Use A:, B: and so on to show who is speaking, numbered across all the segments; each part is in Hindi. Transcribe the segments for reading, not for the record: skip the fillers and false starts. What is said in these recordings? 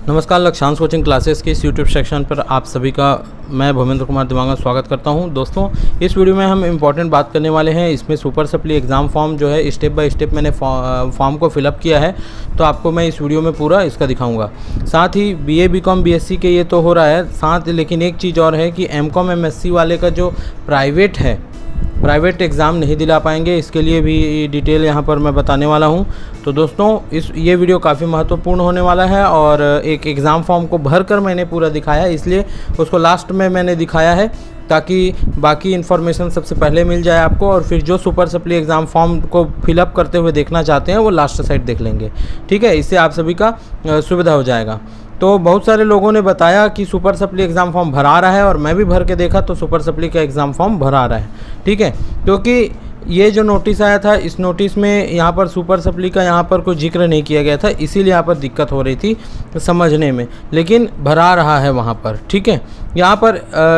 A: नमस्कार, लक्ष्यांश कोचिंग क्लासेस के इस यूट्यूब सेक्शन पर आप सभी का मैं भूपेंद्र कुमार दिवांगा स्वागत करता हूं। दोस्तों, इस वीडियो में हम इम्पॉर्टेंट बात करने वाले हैं। इसमें सुपर सप्ली एग्ज़ाम फॉर्म जो है स्टेप बाय स्टेप मैंने फॉर्म को फिलअप किया है, तो आपको मैं इस वीडियो में पूरा इसका दिखाऊंगा। साथ ही BA BCom BSc के ये तो हो रहा है, साथ लेकिन एक चीज़ और है कि MCom MSc वाले का जो प्राइवेट एग्ज़ाम नहीं दिला पाएंगे, इसके लिए भी डिटेल यहाँ पर मैं बताने वाला हूँ। तो दोस्तों, ये वीडियो काफ़ी महत्वपूर्ण होने वाला है और एक एग्ज़ाम फॉर्म को भरकर मैंने पूरा दिखाया, इसलिए उसको लास्ट में मैंने दिखाया है ताकि बाकी इन्फॉर्मेशन सबसे पहले मिल जाए आपको, और फिर जो सुपर सप्ली एग्ज़ाम फॉर्म को फिलअप करते हुए देखना चाहते हैं वो लास्ट साइड देख लेंगे। ठीक है, इससे आप सभी का सुविधा हो जाएगा। तो बहुत सारे लोगों ने बताया कि सुपर सप्ली एग्ज़ाम फॉर्म भरा रहा है, और मैं भी भर के देखा तो सुपर सप्ली का एग्ज़ाम फॉर्म भरा रहा है। ठीक है, क्योंकि ये जो नोटिस आया था, इस नोटिस में यहाँ पर सुपर सप्ली का यहाँ पर कोई जिक्र नहीं किया गया था, इसीलिए यहाँ पर दिक्कत हो रही थी समझने में, लेकिन भरा रहा है वहाँ पर। ठीक है, यहाँ पर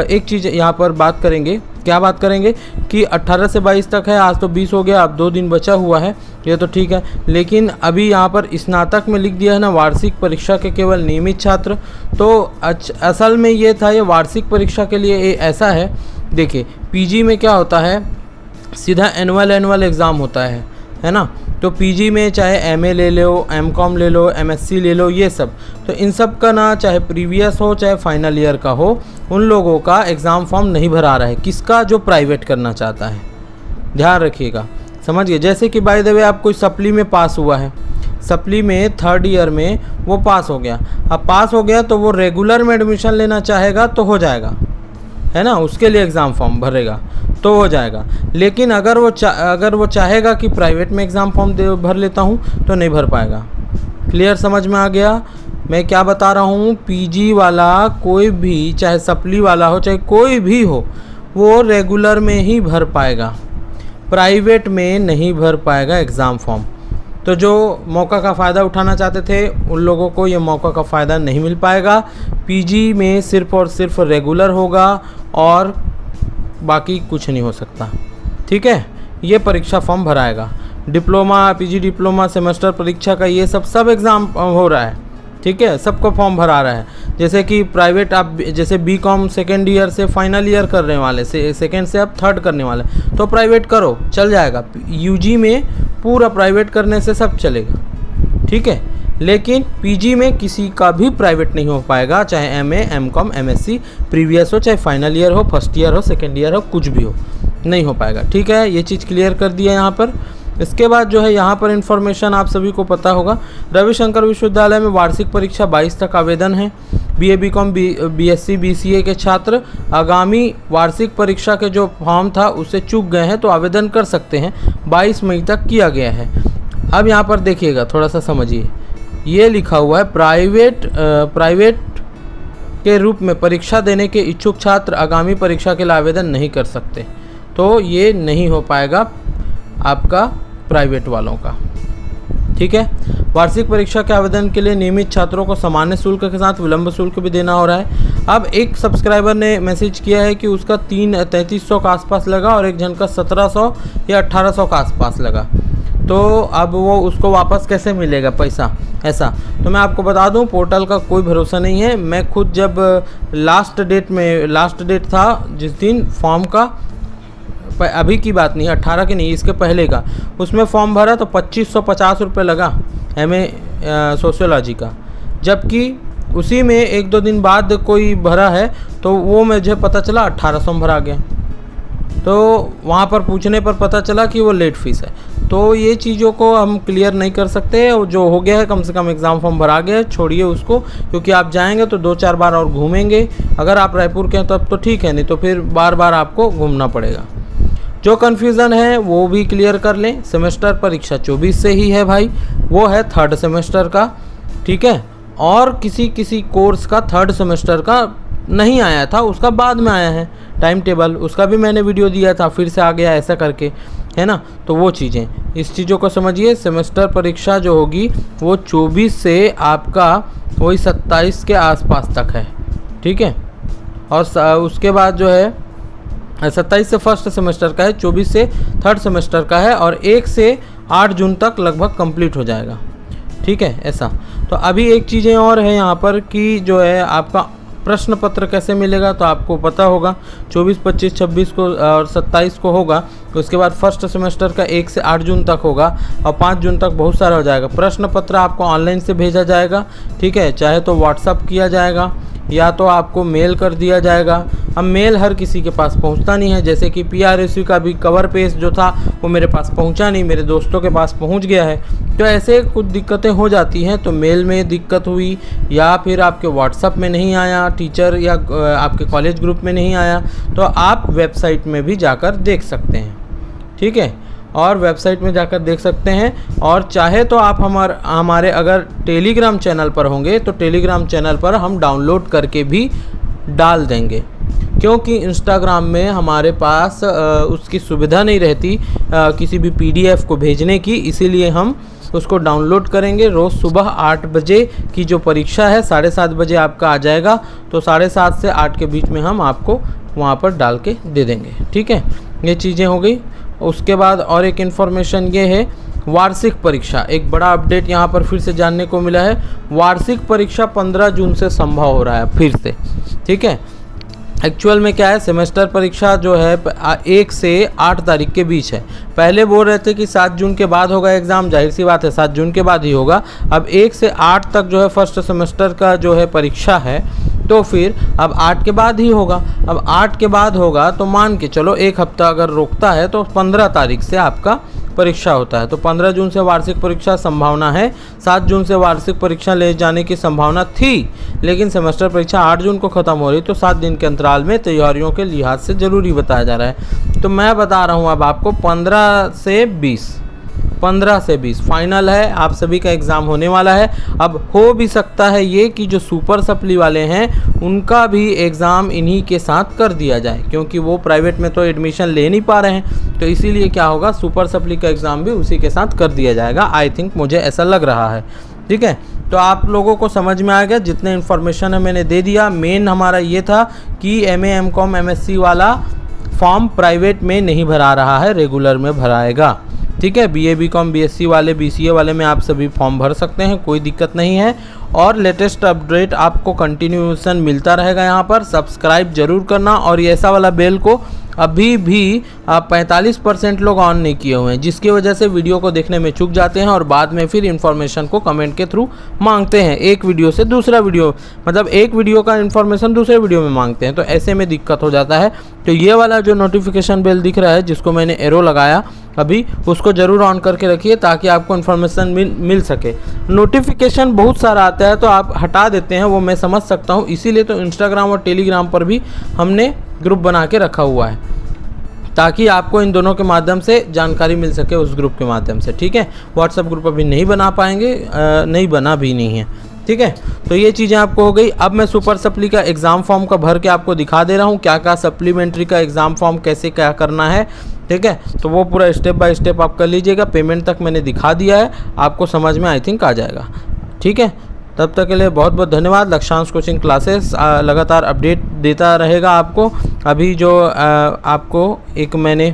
A: एक चीज़ यहाँ पर बात करेंगे, क्या बात करेंगे कि 18 से 22 तक है, आज तो 20 हो गया, अब 2 दिन बचा हुआ है, ये तो ठीक है। लेकिन अभी यहाँ पर स्नातक में लिख दिया है ना, वार्षिक परीक्षा के केवल नियमित छात्र। तो असल में ये था, ये वार्षिक परीक्षा के लिए ऐसा है। देखिए, पीजी में क्या होता है, सीधा एनुअल एग्ज़ाम होता है ना। तो पीजी में चाहे एमए ले लो, एमकॉम ले लो, एमएससी ले लो, ये सब, तो इन सब का ना चाहे प्रीवियस हो चाहे फाइनल ईयर का हो, उन लोगों का एग्ज़ाम फॉर्म नहीं भरा रहा है। किसका? जो प्राइवेट करना चाहता है, ध्यान रखिएगा, समझिए। जैसे कि बाय द वे आप कोई सप्ली में पास हुआ है, सप्ली में 3rd ईयर में वो पास हो गया, अब पास हो गया तो वो रेगुलर में एडमिशन लेना चाहेगा तो हो जाएगा, है ना, उसके लिए एग्ज़ाम फॉर्म भरेगा तो हो जाएगा। लेकिन अगर वो चाहेगा कि प्राइवेट में एग्ज़ाम फॉर्म भर लेता हूँ तो नहीं भर पाएगा। क्लियर, समझ में आ गया मैं क्या बता रहा हूँ? पीजी वाला कोई भी, चाहे सप्ली वाला हो चाहे कोई भी हो, वो रेगुलर में ही भर पाएगा, प्राइवेट में नहीं भर पाएगा एग्ज़ाम फॉर्म। तो जो मौका का फ़ायदा उठाना चाहते थे उन लोगों को ये मौका का फ़ायदा नहीं मिल पाएगा। पीजी में सिर्फ़ और सिर्फ रेगुलर होगा और बाकी कुछ नहीं हो सकता। ठीक है, ये परीक्षा फॉर्म भराएगा। डिप्लोमा, पीजी डिप्लोमा, सेमेस्टर परीक्षा का ये सब एग्ज़ाम हो रहा है। ठीक है, सबको फॉर्म भरा रहा है। जैसे कि प्राइवेट आप जैसे BCom 2nd ईयर से फाइनल ईयर करने वाले, सेकेंड से आप 3rd करने वाले, तो प्राइवेट करो, चल जाएगा। यूजी में पूरा प्राइवेट करने से सब चलेगा। ठीक है, लेकिन पीजी में किसी का भी प्राइवेट नहीं हो पाएगा, चाहे एमए, एमकॉम, एमएससी प्रीवियस हो, चाहे फाइनल ईयर हो, फर्स्ट ईयर हो, सेकेंड ईयर हो, कुछ भी हो, नहीं हो पाएगा। ठीक है, ये चीज़ क्लियर कर दिया यहाँ पर। इसके बाद जो है यहाँ पर इन्फॉर्मेशन आप सभी को पता होगा, रविशंकर विश्वविद्यालय में वार्षिक परीक्षा 22 तक आवेदन है। BA BCom BSc BCA के छात्र आगामी वार्षिक परीक्षा के जो फॉर्म था उससे चूक गए हैं तो आवेदन कर सकते हैं, 22 मई तक किया गया है। अब यहाँ पर देखिएगा, थोड़ा सा समझिए, ये लिखा हुआ है प्राइवेट के रूप में परीक्षा देने के इच्छुक छात्र आगामी परीक्षा के लिए आवेदन नहीं कर सकते, तो ये नहीं हो पाएगा आपका प्राइवेट वालों का। ठीक है, वार्षिक परीक्षा के आवेदन के लिए नियमित छात्रों को सामान्य शुल्क के साथ विलंब शुल्क भी देना हो रहा है। अब एक सब्सक्राइबर ने मैसेज किया है कि उसका 3300 का आसपास लगा और एक जन का 1700 या 1800 का आसपास लगा, तो अब वो उसको वापस कैसे मिलेगा पैसा, ऐसा। तो मैं आपको बता दूं, पोर्टल का कोई भरोसा नहीं है। मैं खुद जब लास्ट डेट था जिस दिन फॉर्म का, अभी की बात नहीं, 18 की नहीं, इसके पहले का, उसमें फॉर्म भरा तो 2550 रुपये लगा MA सोशियोलॉजी का, जबकि उसी में 1-2 दिन बाद कोई भरा है तो वो मुझे पता चला 1800 में भरा गया। तो वहाँ पर पूछने पर पता चला कि वो लेट फीस है। तो ये चीज़ों को हम क्लियर नहीं कर सकते। जो हो गया है, कम से कम एग्ज़ाम फॉर्म भरा गया है, छोड़िए उसको, क्योंकि आप जाएंगे तो 2-4 बार और घूमेंगे। अगर आप रायपुर के हैं तब तो ठीक है, नहीं तो फिर बार बार आपको घूमना पड़ेगा। जो कन्फ्यूज़न है वो भी क्लियर कर लें। सेमेस्टर परीक्षा 24 से ही है भाई, वो है 3rd सेमेस्टर का। ठीक है, और किसी कोर्स का 3rd सेमेस्टर का नहीं आया था, उसका बाद में आया है टाइम टेबल, उसका भी मैंने वीडियो दिया था, फिर से आ गया ऐसा करके, है ना। तो वो चीज़ें, इस चीज़ों को समझिए। सेमेस्टर परीक्षा जो होगी वो 24 से आपका वही 27 के आसपास तक है। ठीक है, और उसके बाद जो है 27 से फर्स्ट सेमेस्टर का है, 24 से 3rd सेमेस्टर का है, और 1 से 8 जून तक लगभग कंप्लीट हो जाएगा। ठीक है ऐसा। तो अभी एक चीज़ें और है यहाँ पर कि जो है आपका प्रश्न पत्र कैसे मिलेगा, तो आपको पता होगा 24, 25, 26 को और 27 को होगा। उसके बाद फर्स्ट सेमेस्टर का 1 से 8 जून तक होगा और 5 जून तक बहुत सारा हो जाएगा। प्रश्न पत्र आपको ऑनलाइन से भेजा जाएगा, ठीक है, चाहे तो व्हाट्सअप किया जाएगा या तो आपको मेल कर दिया जाएगा। अब मेल हर किसी के पास पहुंचता नहीं है, जैसे कि PRSU का भी कवर पेज जो था वो मेरे पास पहुंचा नहीं, मेरे दोस्तों के पास पहुंच गया है। तो ऐसे कुछ दिक्कतें हो जाती हैं। तो मेल में दिक्कत हुई या फिर आपके व्हाट्सअप में नहीं आया, टीचर या आपके कॉलेज ग्रुप में नहीं आया, तो आप वेबसाइट में भी जाकर देख सकते हैं, ठीक है, और वेबसाइट में जाकर देख सकते हैं। और चाहे तो आप हमारे अगर टेलीग्राम चैनल पर होंगे तो टेलीग्राम चैनल पर हम डाउनलोड करके भी डाल देंगे, क्योंकि इंस्टाग्राम में हमारे पास उसकी सुविधा नहीं रहती किसी भी PDF को भेजने की, इसीलिए हम उसको डाउनलोड करेंगे। रोज़ सुबह 8 बजे की जो परीक्षा है 7:30 बजे आपका आ जाएगा, तो 7:30 से 8 के बीच में हम आपको वहाँ पर डाल के दे देंगे, ठीक है। ये चीज़ें हो गई। उसके बाद और एक इन्फॉर्मेशन ये है, वार्षिक परीक्षा, एक बड़ा अपडेट यहाँ पर फिर से जानने को मिला है। वार्षिक परीक्षा 15 जून से संभव हो रहा है फिर से, ठीक है। एक्चुअल में क्या है, सेमेस्टर परीक्षा जो है 1 से 8 तारीख के बीच है। पहले बोल रहे थे कि 7 जून के बाद होगा एग्ज़ाम, जाहिर सी बात है 7 जून के बाद ही होगा। अब 1 से 8 तक जो है फर्स्ट सेमेस्टर का जो है परीक्षा है, तो फिर अब 8 के बाद ही होगा। अब 8 के बाद होगा तो मान के चलो 1 हफ्ता अगर रोकता है तो 15 तारीख से आपका परीक्षा होता है। तो 15 जून से वार्षिक परीक्षा संभावना है। 7 जून से वार्षिक परीक्षा ले जाने की संभावना थी, लेकिन सेमेस्टर परीक्षा 8 जून को ख़त्म हो रही, तो 7 दिन के अंतराल में तैयारियों के लिहाज से ज़रूरी बताया जा रहा है। तो मैं बता रहा हूँ अब आपको 15 से 20 फाइनल है, आप सभी का एग्ज़ाम होने वाला है। अब हो भी सकता है ये कि जो सुपर सप्ली वाले हैं उनका भी एग्ज़ाम इन्हीं के साथ कर दिया जाए, क्योंकि वो प्राइवेट में तो एडमिशन ले नहीं पा रहे हैं, तो इसीलिए क्या होगा, सुपर सप्ली का एग्ज़ाम भी उसी के साथ कर दिया जाएगा। आई थिंक, मुझे ऐसा लग रहा है, ठीक है। तो आप लोगों को समझ में आ गया, जितने इन्फॉर्मेशन है मैंने दे दिया। मेन हमारा ये था कि MA MCOM MSc वाला फॉर्म प्राइवेट में नहीं भरा रहा है, रेगुलर में भराएगा, ठीक है। BA BCom BSc वाले, BCA वाले में आप सभी फॉर्म भर सकते हैं, कोई दिक्कत नहीं है। और लेटेस्ट अपडेट आपको कंटिन्यूएशन मिलता रहेगा यहाँ पर। सब्सक्राइब जरूर करना, और ये ऐसा वाला बेल को अभी भी 45% लोग ऑन नहीं किए हुए हैं, जिसकी वजह से वीडियो को देखने में चूक जाते हैं और बाद में फिर इन्फॉर्मेशन को कमेंट के थ्रू मांगते हैं। एक वीडियो से दूसरा वीडियो, मतलब एक वीडियो का इन्फॉर्मेशन दूसरे वीडियो में मांगते हैं, तो ऐसे में दिक्कत हो जाता है। तो ये वाला जो नोटिफिकेशन बेल दिख रहा है, जिसको मैंने एरो लगाया अभी, उसको ज़रूर ऑन करके रखिए ताकि आपको इन्फॉर्मेशन मिल सके। नोटिफिकेशन बहुत सारा आता है तो आप हटा देते हैं, वो मैं समझ सकता हूँ, इसीलिए तो इंस्टाग्राम और टेलीग्राम पर भी हमने ग्रुप बना के रखा हुआ है, ताकि आपको इन दोनों के माध्यम से जानकारी मिल सके, उस ग्रुप के माध्यम से, ठीक है। व्हाट्सएप ग्रुप अभी नहीं बना पाएंगे, नहीं बना भी नहीं है, ठीक है। तो ये चीज़ें आपको हो गई। अब मैं सुपर सप्ली का एग्ज़ाम फॉर्म का भर के आपको दिखा दे रहा हूँ, क्या क्या सप्लीमेंट्री का एग्ज़ाम फॉर्म कैसे क्या करना है, ठीक है। तो वो पूरा स्टेप बाय स्टेप आप कर लीजिएगा। पेमेंट तक मैंने दिखा दिया है, आपको समझ में आई थिंक आ जाएगा, ठीक है। तब तक के लिए बहुत बहुत धन्यवाद। लक्ष्यांश कोचिंग क्लासेस लगातार अपडेट देता रहेगा आपको। अभी जो आपको एक मैंने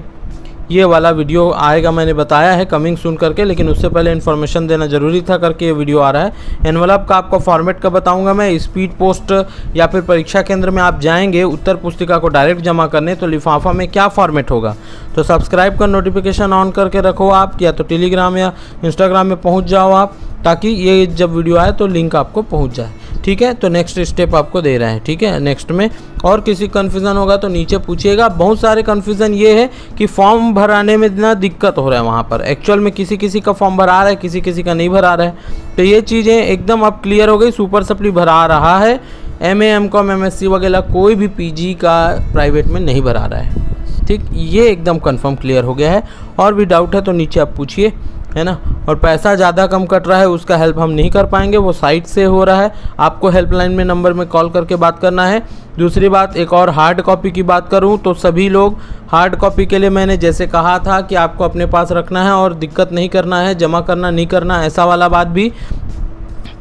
A: ये वाला वीडियो आएगा, मैंने बताया है कमिंग सून करके, लेकिन उससे पहले इन्फॉर्मेशन देना ज़रूरी था करके ये वीडियो आ रहा है। एनवलप का आपको फॉर्मेट का बताऊंगा मैं। स्पीड पोस्ट या फिर परीक्षा केंद्र में आप जाएंगे उत्तर पुस्तिका को डायरेक्ट जमा करने, तो लिफाफा में क्या फॉर्मेट होगा, तो सब्सक्राइब कर नोटिफिकेशन ऑन करके रखो आप, या तो टेलीग्राम या इंस्टाग्राम में पहुँच जाओ आप, ताकि ये जब वीडियो आए तो लिंक आपको पहुँच जाए, ठीक है। तो नेक्स्ट स्टेप आपको दे रहे हैं, ठीक है। नेक्स्ट में और किसी कन्फ्यूज़न होगा तो नीचे पूछिएगा। बहुत सारे कन्फ्यूज़न ये है कि फॉर्म भराने में इतना दिक्कत हो रहा है वहाँ पर, एक्चुअल में किसी किसी का फॉर्म भरा रहा है, किसी किसी का नहीं भरा रहा है। तो ये चीज़ें एकदम अब क्लियर हो गई। सुपर सप्ली भरा रहा है, MA MCOM MSc वगैरह कोई भी PG का प्राइवेट में नहीं भरा रहा है, ठीक। ये एकदम कंफर्म क्लियर हो गया है। और भी डाउट है तो नीचे आप पूछिए, है ना। और पैसा ज़्यादा कम कट रहा है, उसका हेल्प हम नहीं कर पाएंगे, वो साइट से हो रहा है। आपको हेल्पलाइन में नंबर में कॉल करके बात करना है। दूसरी बात, एक और हार्ड कॉपी की बात करूं तो सभी लोग हार्ड कॉपी के लिए मैंने जैसे कहा था कि आपको अपने पास रखना है और दिक्कत नहीं करना है, जमा करना नहीं करना, ऐसा वाला बात भी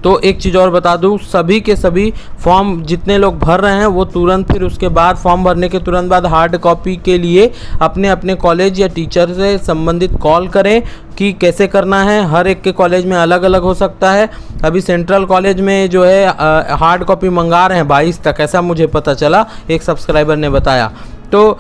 A: तो एक चीज़ और बता दूं, सभी के सभी फॉर्म जितने लोग भर रहे हैं वो तुरंत फिर उसके बाद फॉर्म भरने के तुरंत बाद हार्ड कॉपी के लिए अपने अपने कॉलेज या टीचर से संबंधित कॉल करें कि कैसे करना है। हर एक के कॉलेज में अलग अलग हो सकता है। अभी सेंट्रल कॉलेज में जो है हार्ड कॉपी मंगा रहे हैं 22 तक, ऐसा मुझे पता चला, एक सब्सक्राइबर ने बताया। तो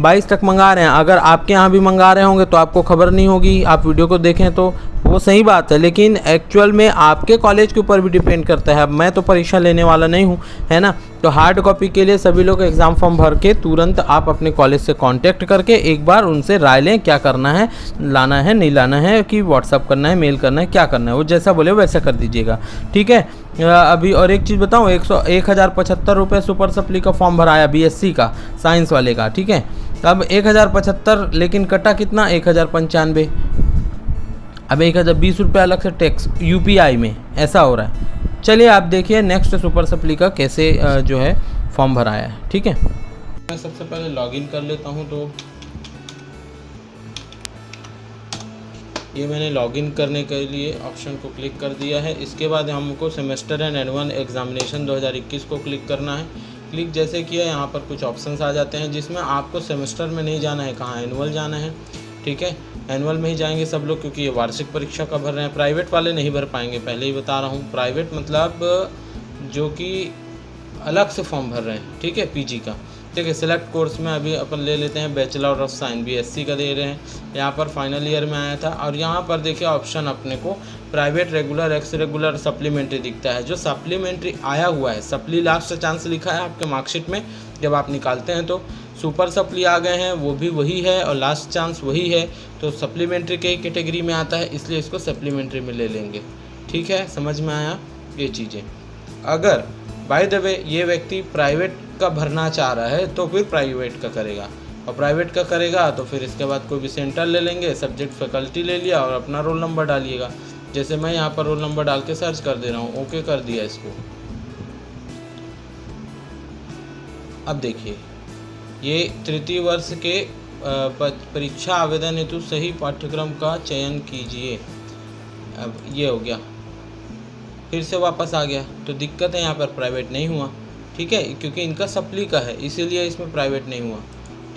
A: 22 तक मंगा रहे हैं। अगर आपके यहाँ भी मंगा रहे होंगे तो आपको खबर नहीं होगी, आप वीडियो को देखें तो वो सही बात है, लेकिन एक्चुअल में आपके कॉलेज के ऊपर भी डिपेंड करता है। अब मैं तो परीक्षा लेने वाला नहीं हूँ, है ना। तो हार्ड कॉपी के लिए सभी लोग एग्ज़ाम फॉर्म भर के तुरंत आप अपने कॉलेज से कांटेक्ट करके एक बार उनसे राय लें, क्या करना है, लाना है नहीं लाना है, कि व्हाट्सअप करना है, मेल करना है, क्या करना है, वो जैसा बोले वैसा कर दीजिएगा, ठीक है। अभी और एक चीज़ बताऊँ, 1075 रुपये सुपर सप्ली का फॉर्म भराया BSc का, साइंस वाले का, ठीक है। अब 1075, लेकिन कटा कितना, 1095। अब 1020 रुपये अलग से टैक्स UPI में, ऐसा हो रहा है। चलिए आप देखिए नेक्स्ट सुपर सप्ली का कैसे जो है फॉर्म भराया है, ठीक है। मैं सबसे पहले लॉगिन कर लेता हूँ। तो ये मैंने लॉगिन करने के लिए ऑप्शन को क्लिक कर दिया है। इसके बाद हमको सेमेस्टर एंड एनुअल एग्जामिनेशन 2021 को क्लिक करना है। क्लिक जैसे किया, यहाँ पर कुछ ऑप्शंस आ जाते हैं जिसमें आपको सेमेस्टर में नहीं जाना है, कहाँ एनुअल जाना है, ठीक है। एनुअल में ही जाएंगे सब लोग, क्योंकि ये वार्षिक परीक्षा का भर रहे हैं। प्राइवेट वाले नहीं भर पाएंगे, पहले ही बता रहा हूँ। प्राइवेट मतलब जो कि अलग से फॉर्म भर रहे हैं, ठीक है, PG का, ठीक है। सिलेक्ट कोर्स में अभी अपन ले लेते हैं बैचलर ऑफ साइंस, BSc का दे रहे हैं। यहाँ पर फाइनल ईयर में आया था, और यहाँ पर देखिए ऑप्शन अपने को private, regular, x regular, supplementary दिखता है। जो सप्लीमेंट्री आया हुआ है, सप्ली लास्ट चांस लिखा है आपके मार्कशीट में जब आप निकालते हैं, तो सुपर सप्ली आ गए हैं, वो भी वही है और लास्ट चांस वही है, तो सप्लीमेंट्री के कैटेगरी में आता है, इसलिए इसको सप्लीमेंट्री में ले लेंगे, ठीक है। समझ में आया ये चीज़ें। अगर बाय द वे ये व्यक्ति प्राइवेट का भरना चाह रहा है तो फिर प्राइवेट का करेगा, और प्राइवेट का करेगा तो फिर इसके बाद कोई भी सेंटर ले लेंगे, सब्जेक्ट फैकल्टी ले लिया और अपना रोल नंबर डालिएगा। जैसे मैं यहाँ पर रोल नंबर डाल के सर्च कर दे रहा हूँ, ओके कर दिया इसको। अब देखिए, ये तृतीय वर्ष के परीक्षा आवेदन हेतु सही पाठ्यक्रम का चयन कीजिए। अब ये हो गया, फिर से वापस आ गया। तो दिक्कत है यहाँ पर प्राइवेट नहीं हुआ, ठीक है, क्योंकि इनका सप्ली का है, इसीलिए इसमें प्राइवेट नहीं हुआ,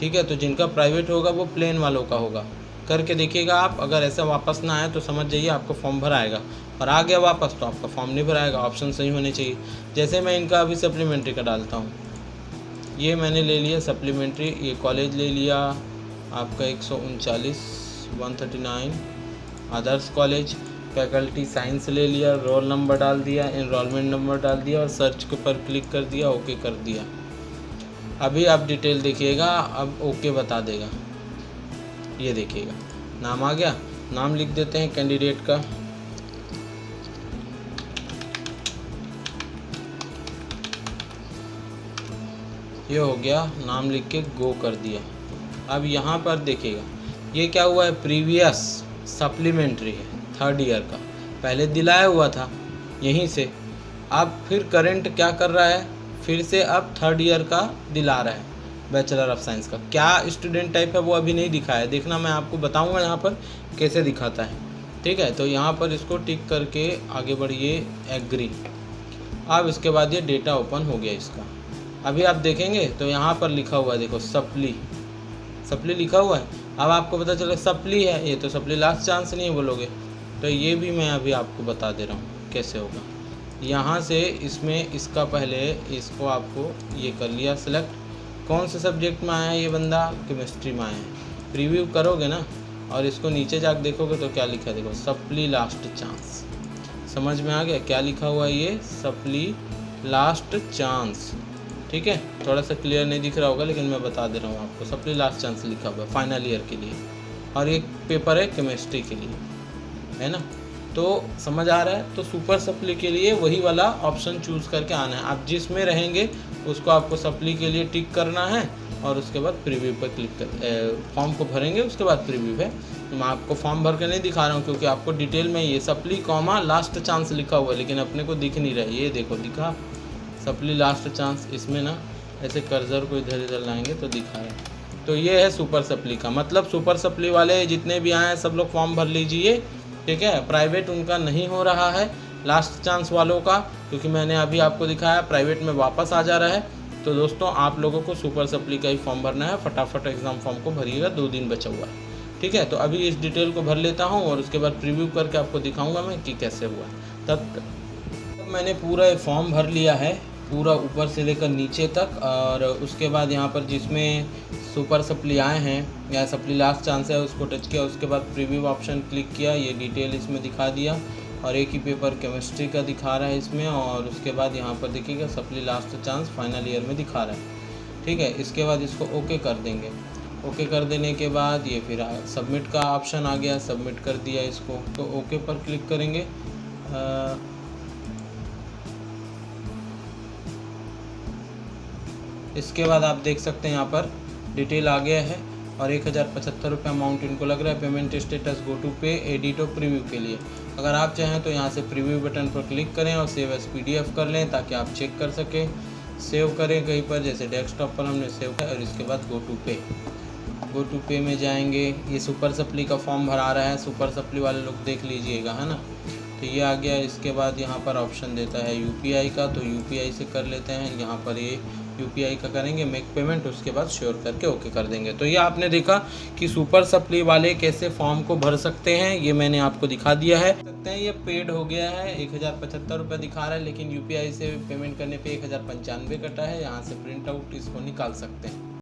A: ठीक है। तो जिनका प्राइवेट होगा वो प्लेन वालों का होगा। करके देखिएगा आप, अगर ऐसा वापस ना आए तो समझ जाइए आपको फॉर्म भरा आएगा, और आ गया वापस तो आपका फॉर्म नहीं भराएगा। ऑप्शन सही होने चाहिए। जैसे मैं इनका अभी सप्लीमेंट्री का डालता हूँ, ये मैंने ले लिया सप्लीमेंट्री, ये कॉलेज ले लिया आपका 139 अदर्स कॉलेज, फैकल्टी साइंस ले लिया, रोल नंबर डाल दिया, एनरोलमेंट नंबर डाल दिया और सर्च के पर क्लिक कर दिया, ओके कर दिया। अभी आप डिटेल देखिएगा, अब ओके बता देगा। ये देखिएगा नाम आ गया, नाम लिख देते हैं कैंडिडेट का, ये हो गया, नाम लिख के गो कर दिया। अब यहाँ पर देखिएगा ये क्या हुआ है, प्रीवियस सप्लीमेंट्री है, थर्ड ईयर का, पहले दिलाया हुआ था यहीं से, अब फिर करंट क्या कर रहा है, फिर से अब थर्ड ईयर का दिला रहा है, बैचलर ऑफ साइंस का। क्या स्टूडेंट टाइप है वो अभी नहीं दिखाया, देखना मैं आपको बताऊंगा यहाँ पर कैसे दिखाता है, ठीक है। तो यहाँ पर इसको टिक करके आगे बढ़िए, एग्री। अब इसके बाद ये डेटा ओपन हो गया इसका। अभी आप देखेंगे तो यहाँ पर लिखा हुआ है, देखो सप्ली, सप्ली लिखा हुआ है। अब आपको पता चला सप्ली है, ये तो सप्ली लास्ट चांस नहीं है बोलोगे, तो ये भी मैं अभी आपको बता दे रहा हूँ कैसे होगा। यहाँ से इसमें इसका पहले इसको आपको ये कर लिया सिलेक्ट, कौन से सब्जेक्ट में आया है ये बंदा, केमिस्ट्री में आया है। प्रीव्यू करोगे ना और इसको नीचे जाकर देखोगे तो क्या लिखा है, देखो सप्ली लास्ट चांस। समझ में आ गया क्या लिखा हुआ है, ये सप्ली लास्ट चांस, ठीक है। थोड़ा सा क्लियर नहीं दिख रहा होगा लेकिन मैं बता दे रहा हूँ आपको, सप्ली लास्ट चांस लिखा हुआ है फाइनल ईयर के लिए, और एक पेपर है केमिस्ट्री के लिए, है ना। तो समझ आ रहा है। तो सुपर सप्ली के लिए वही वाला ऑप्शन चूज़ करके आना है। आप जिसमें रहेंगे उसको आपको सप्ली के लिए टिक करना है, और उसके बाद प्रीव्यू पर क्लिक कर फॉर्म को भरेंगे, उसके बाद प्रीव्यू है। तो मैं आपको फॉर्म भर के नहीं दिखा रहा हूँ क्योंकि आपको डिटेल में ये सप्ली कॉमा लास्ट चांस लिखा हुआ है, लेकिन अपने को दिख नहीं रहा है। ये देखो दिखा सप्ली लास्ट चांस, इसमें ना ऐसे कर्सर को इधर इधर लाएंगे तो दिखा है। तो ये है सुपर सप्ली का मतलब। सुपर सप्ली वाले जितने भी आए हैं सब लोग फॉर्म भर लीजिए, ठीक है। प्राइवेट उनका नहीं हो रहा है, लास्ट चांस वालों का, क्योंकि मैंने अभी आपको दिखाया प्राइवेट में वापस आ जा रहा है। तो दोस्तों आप लोगों को सुपर सप्ली का ही फॉर्म भरना है, फटाफट एग्ज़ाम फॉर्म को भरिएगा, 2 दिन बचा हुआ है। ठीक है, तो अभी इस डिटेल को भर लेता हूँ और उसके बाद प्रीव्यू करके आपको दिखाऊंगा मैं कि कैसे हुआ। तब मैंने पूरा फॉर्म भर लिया है, पूरा ऊपर से लेकर नीचे तक। और उसके बाद यहाँ पर जिसमें सुपर सप्ली आए हैं या सप्ली लास्ट चांस है उसको टच किया, उसके बाद प्रीव्यू ऑप्शन क्लिक किया, ये डिटेल इसमें दिखा दिया और एक ही पेपर केमिस्ट्री का दिखा रहा है इसमें। और उसके बाद यहाँ पर देखिएगा supply last chance final year में दिखा रहा है। ठीक है, इसके बाद इसको ओके कर देंगे। ओके कर देने के बाद ये फिर सबमिट का ऑप्शन आ गया, सबमिट कर दिया इसको, तो ओके पर क्लिक करेंगे। इसके बाद आप देख सकते हैं यहाँ पर डिटेल आ गया है और 1075 रुपये अमाउंट इनको लग रहा है। पेमेंट स्टेटस गो टू पे एडिट और प्रीव्यू के लिए। अगर आप चाहें तो यहाँ से प्रीव्यू बटन पर क्लिक करें और सेव एज PDF कर लें ताकि आप चेक कर सकें। सेव करें कहीं पर, जैसे डेस्कटॉप पर हमने सेव किया, और इसके बाद गो टू पे में जाएंगे। ये सुपर सप्ली का फॉर्म भरा रहा है, सुपर सप्ली वाले लोग देख लीजिएगा, है ना। तो ये आ गया। इसके बाद यहाँ पर ऑप्शन देता है UPI का, तो UPI से कर लेते हैं। यहाँ पर ये UPI का करेंगे मेक पेमेंट, उसके बाद श्योर करके ओके कर देंगे। तो ये आपने देखा कि सुपर सप्ली वाले कैसे फॉर्म को भर सकते हैं, ये मैंने आपको दिखा दिया है। सकते हैं ये पेड हो गया है, 1075 रुपये दिखा रहा है, लेकिन UPI से पेमेंट करने पे 1095 कटा है। यहाँ से प्रिंट आउट इसको निकाल सकते हैं।